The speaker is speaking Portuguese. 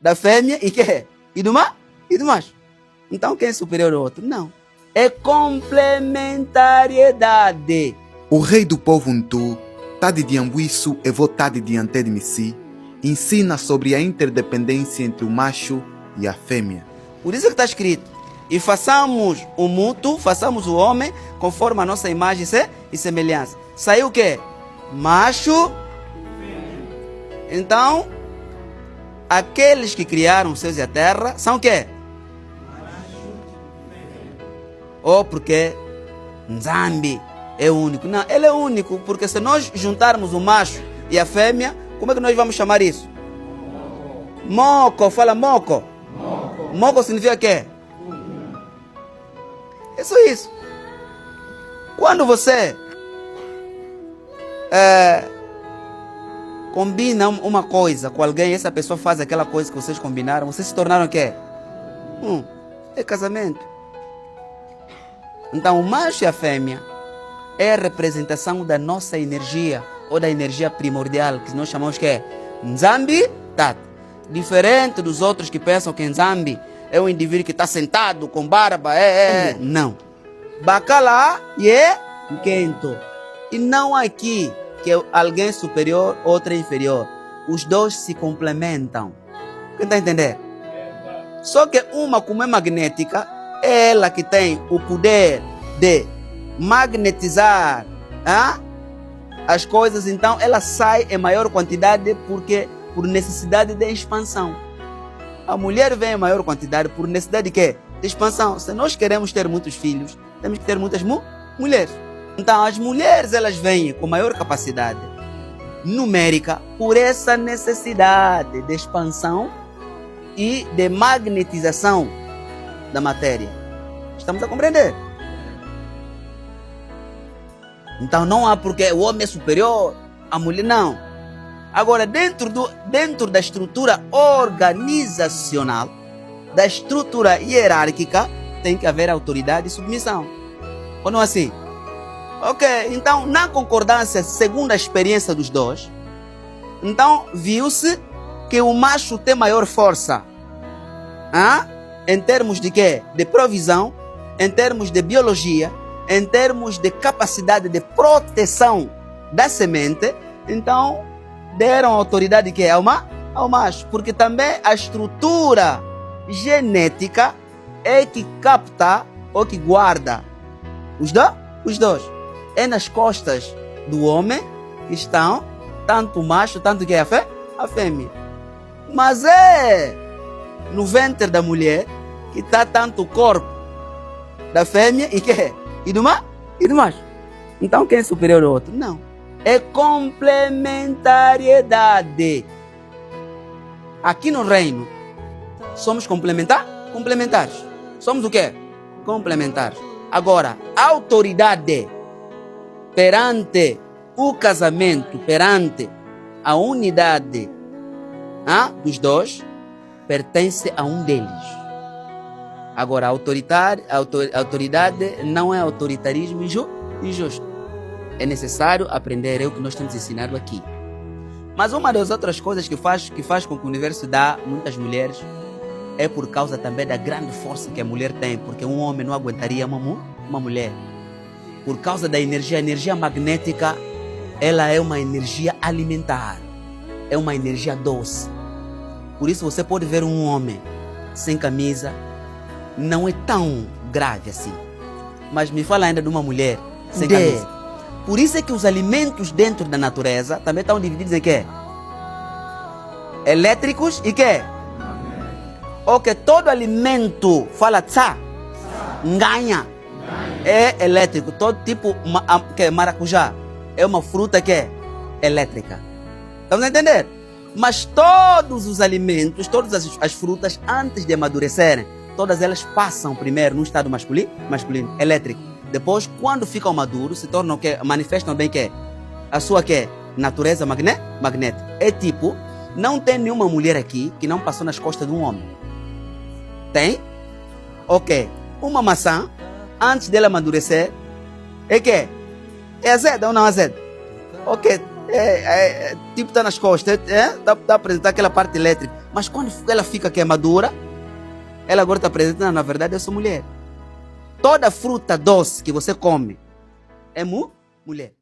da fêmea e quê? E do macho. Então quem é superior ao outro? Não. É complementariedade. O rei do povo Ntu, Tade Diambuiço e Votade Diante de Missi, ensina sobre a interdependência entre o macho e a fêmea. Por isso que está escrito: e façamos o mútuo, façamos o homem conforme a nossa imagem e semelhança. Saiu o quê? Macho. Então, aqueles que criaram os céus e a terra são o quê? Ou porque Nzambi é único. Não, ele é único, porque se nós juntarmos o macho e a fêmea, como é que nós vamos chamar isso? Moco, fala moco. Moco significa o quê? É só isso. Quando você combina uma coisa com alguém, essa pessoa faz aquela coisa que vocês combinaram, vocês se tornaram o quê? É casamento. Então o macho e a fêmea é a representação da nossa energia, ou da energia primordial, que nós chamamos que é Nzambi Tata. Diferente dos outros que pensam que Nzambi é um indivíduo que está sentado com barba, não. Bacalá e é quento. E não aqui que alguém é superior, outro é inferior. Os dois se complementam. Quem está entendendo? Só que uma, como é magnética, é ela que tem o poder de magnetizar as coisas. Então ela sai em maior quantidade porque por necessidade de expansão. A mulher vem em maior quantidade por necessidade de quê? De expansão. Se nós queremos ter muitos filhos, temos que ter muitas mulheres. Então as mulheres elas vêm com maior capacidade numérica por essa necessidade de expansão e de magnetização da matéria. Estamos a compreender? Então não há porque o homem é superior, a mulher não. Agora, dentro da estrutura organizacional, da estrutura hierárquica, tem que haver autoridade e submissão. Ou não é assim? Ok, então na concordância, segundo a experiência dos dois, então viu-se que o macho tem maior força. Em termos de quê? De provisão, em termos de biologia, em termos de capacidade de proteção da semente. Então deram autoridade que é ao macho, porque também a estrutura genética é que capta ou que guarda os dois. É nas costas do homem que estão tanto o macho, tanto que é a fêmea. Mas é no ventre da mulher que está tanto o corpo da fêmea e do macho. Então quem é superior ao outro? Não. É complementariedade. Aqui no reino, somos complementares. Somos o quê? Complementares. Agora, a autoridade perante o casamento, perante a unidade dos dois, pertence a um deles. Agora, a autoridade não é autoritarismo injusto. É necessário aprender, é o que nós temos ensinado aqui. Mas uma das outras coisas que faz com que o universo dá muitas mulheres é por causa também da grande força que a mulher tem, porque um homem não aguentaria uma mulher. Por causa da energia, a energia magnética, ela é uma energia alimentar, é uma energia doce. Por isso você pode ver um homem sem camisa, não é tão grave assim. Mas me fala ainda de uma mulher sem camisa. Por isso é que os alimentos dentro da natureza também estão divididos em quê? Elétricos e quê? Ou que todo alimento, fala tsa, ganha, é elétrico. Todo tipo, que maracujá, é uma fruta que é elétrica. Estamos a entender? Mas todos os alimentos, todas as frutas, antes de amadurecerem, todas elas passam primeiro num estado masculino, elétrico. Depois, quando ficam maduros, se tornam que manifestam bem que a sua natureza magnética. É tipo, não tem nenhuma mulher aqui que não passou nas costas de um homem. Tem? Ok. Uma maçã, antes dela amadurecer, é que? É azeda ou não azeda? Ok. Tipo, está nas costas, dá para apresentar aquela parte elétrica. Mas quando ela fica que é madura, ela agora está apresentando, na verdade, eu sou mulher. Toda fruta doce que você come é mulher.